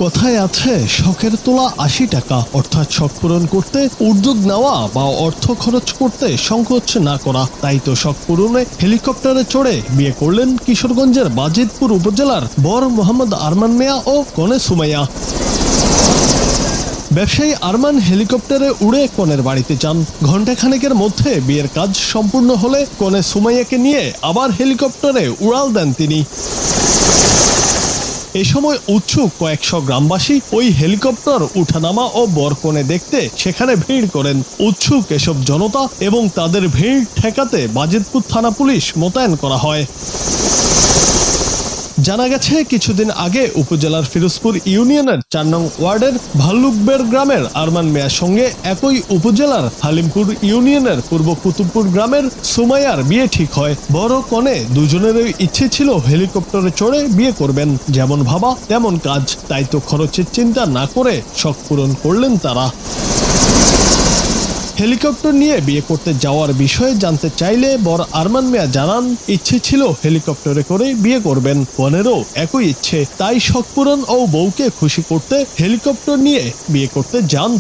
কথায় আছে শখের তোলা ৮০ টাকা, অর্থাৎ শখ পূরণ করতে উদ্যোগ নেওয়া বা অর্থ খরচ করতে সংকোচ না করা। তাই তো শখ পূরণে হেলিকপ্টারে চড়ে বিয়ে করলেন কিশোরগঞ্জের বাজিতপুর উপজেলার বর মোহাম্মদ আরমান মিয়া ও কনে সুমাইয়া। ব্যবসায়ী আরমান হেলিকপ্টারে উড়ে কনের বাড়িতে যান। ঘণ্টাখানেকের মধ্যে বিয়ের কাজ সম্পূর্ণ হলে কনে সুমাইয়াকে নিয়ে আবার হেলিকপ্টারে উড়াল দেন তিনি। এ সময় উৎসুক কয়েকশো গ্রামবাসী ওই হেলিকপ্টার উঠানামা ও বরকনে দেখতে সেখানে ভিড় করেন। উৎসুক এসব জনতা এবং তাদের ভিড় ঠেকাতে বাজিতপুর থানা পুলিশ মোতায়েন করা হয়। জানা গেছে, কিছুদিন আগে উপজেলার ফিরোজপুর ইউনিয়নের ৪ নং ওয়ার্ডের ভাল্লুকবের গ্রামের আরমান মিয়ার সঙ্গে একই উপজেলার হালিমপুর ইউনিয়নের পূর্ব কুতুবপুর গ্রামের সুমাইয়ার বিয়ে ঠিক হয়। বড় কনে দুজনেরই ইচ্ছে ছিল হেলিকপ্টারে চড়ে বিয়ে করবেন। যেমন ভাবা তেমন কাজ, তাই তো খরচের চিন্তা না করে শখ পূরণ করলেন তারা। হেলিকপ্টার নিয়ে বিয়ে করতে যাওয়ার বিষয়ে জানতে চাইলে বর আরমান মিয়া জানান, ইচ্ছে ছিল হেলিকপ্টারে করে বিয়ে করবেন। কনেরও একই ইচ্ছে, তাই শখ পূরণ ও বউকে খুশি করতে হেলিকপ্টার নিয়ে বিয়ে করতে যান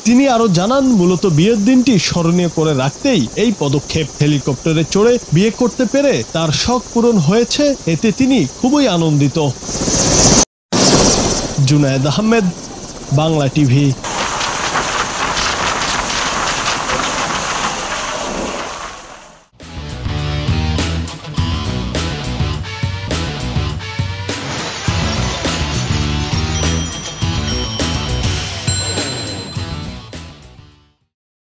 তিনি আরো জানান, মূলত বিয়ের দিনটি স্মরণীয় করে রাখতেই এই পদক্ষেপ। হেলিকপ্টারে চড়ে বিয়ে করতে পেরে তার শখ পূরণ হয়েছে, এতে তিনি খুবই আনন্দিত। জুনায়েদ আহমেদ, বাংলা টিভি।